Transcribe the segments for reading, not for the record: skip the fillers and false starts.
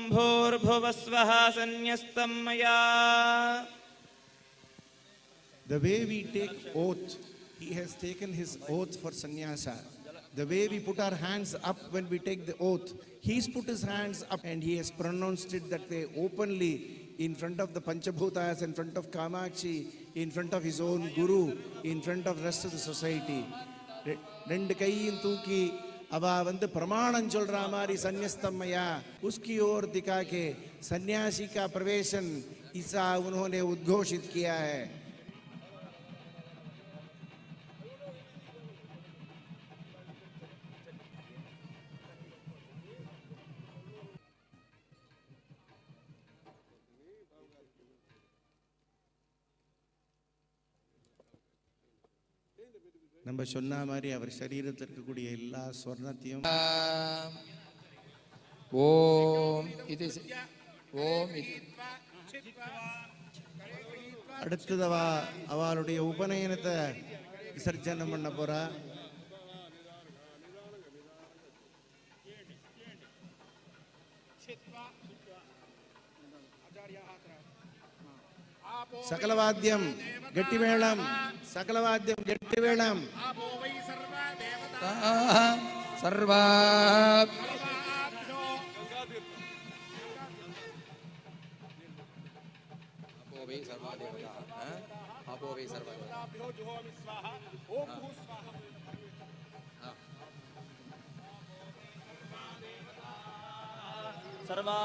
भूर्भुवस्वः सन्न्यस्तं मया. The way we take oath, he has taken his oath for sannyasa. The way we put our hands up when we take the oath, he's put his hands up and he has pronounced it that way openly in front of the Panchabhutas, in front of Kamakshi, in front of his own guru, in front of the rest of the society. ரெண்டு கையும் தூக்கி அவ வந்து பிரமாணம் சொல்ற மாதிரி சந்நியஸ்தம்மயா उसकी ओर दिखा के सन्यासी का प्रवेशन ऐसा उन्होंने उद्घोषित किया है. நம்ம சொன்ன மாதிரி அவர் சரீரத்தில் இருக்கக்கூடிய எல்லா ஸ்வர்ணத்தையும் ஓம் இது ஓம் அடுத்தது அவளுடைய உபநயனத்தை விசர்ஜனம் பண்ண போறா. సకలవాద్యం గట్టి మేళం, సకలవాద్యం గట్టి మేళం. సర్వా सर्वा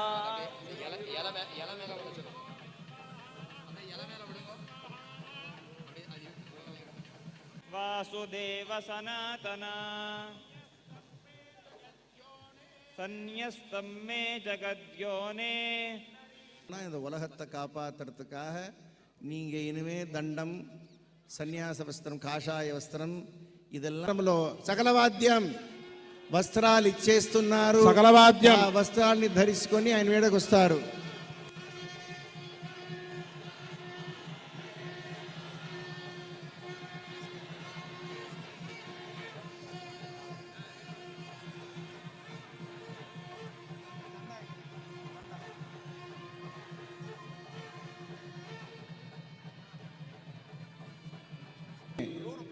वासुदेव सनातना सन्न्यस्तं मे जगद्योने. இந்த உலகத்தை காப்பாத்துறதுக்காக நீங்க இனிமே தண்டம், సన్యాస వస్త్రం, కాషాయ వస్త్రం ఇదెల్లంలో సకలవాద్యం వస్త్రాలు ఇచ్చేస్తున్నారు. సకలవాద్యం వస్త్రాల్ని ధరించుకొని ఆయన వేడకు వస్తారు.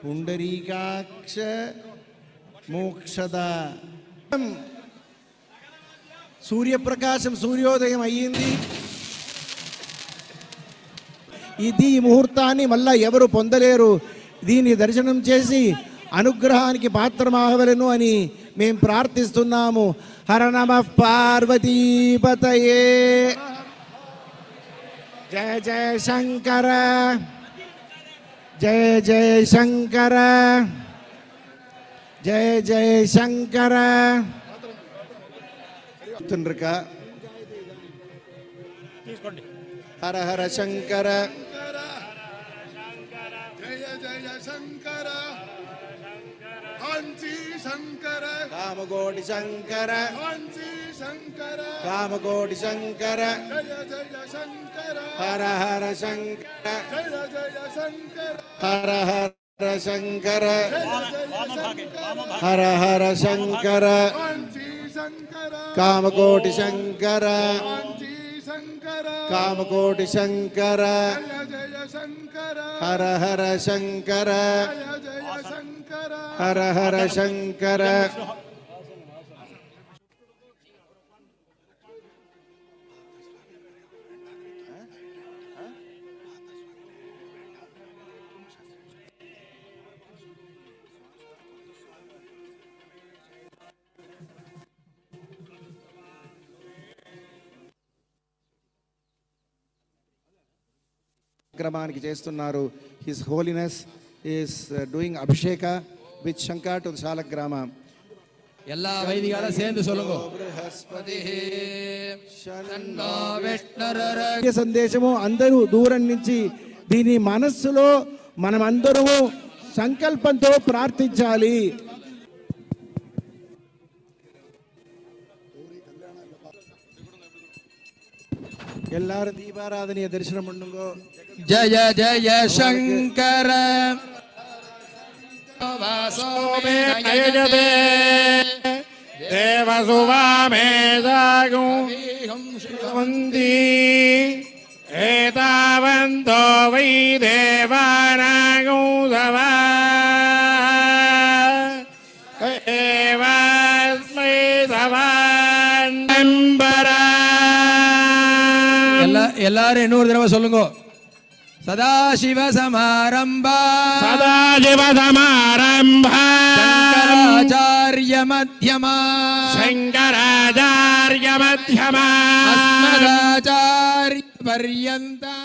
పుండరీకాక్ష మోక్షద. సూర్యప్రకాశం, సూర్యోదయం అయ్యింది. ఈ ముహూర్తాన్ని మళ్ళా ఎవరు పొందలేరు. దీన్ని దర్శనం చేసి అనుగ్రహానికి పాత్రమాగవలను అని మేము ప్రార్థిస్తున్నాము. హర నమః పార్వతీపతయే. జయ జయ శంకర, జయ జయ శంకర, జయ జయ శంకర. హర హర శంకర, జయ జయ శంకర, కాంచీ శంకర, కామకోటి శంకర, కాంచీ శంకర, కామకోటి శంకర. జయ జయ శంకర, హర హర శంకర, జయ జయ శంకర, హర హర శంకర, శంకర, హర హర శంకర, కాంచీ శంకర, కామకోటి శంకర, కాంచీ శంకర, కామకోటి శంకర. జయ జయ శంకర, హర హర శంకర, జయ జయ శంకర, హర హర శంకర. కార్యక్రమానికి చేస్తున్నారు. హిస్ హోలీనెస్ ఈస్ డూయింగ్ అభిషేక విత్ శంకర్ టు శాలగ్రామ. எல்லா வைதிகாலும் சேர்ந்து சொல்லுங்க. సందేశము అందరూ దూరం నుంచి దీని మనస్సులో మనం అందరము సంకల్పంతో ప్రార్థించాలి. எல்லாரும் தீபாராதனைய தரிசனம் பண்ணுங்க. ஜய ஜய சங்கர வாசோமே நயனதே देवसुवामेधागुंदी एतावन्तो वै देवानागुंसवा एवस्मै सवान्नम्बरा எல்லாரும் இன்னொரு தடவை சொல்லுங்க. சதாசிவ சமாரம்பா सदाशिव समारम्भा शंकराचार्य मध्यमा शंकराचार्य मध्यमा अस्मदाचार्य पर्यन्ता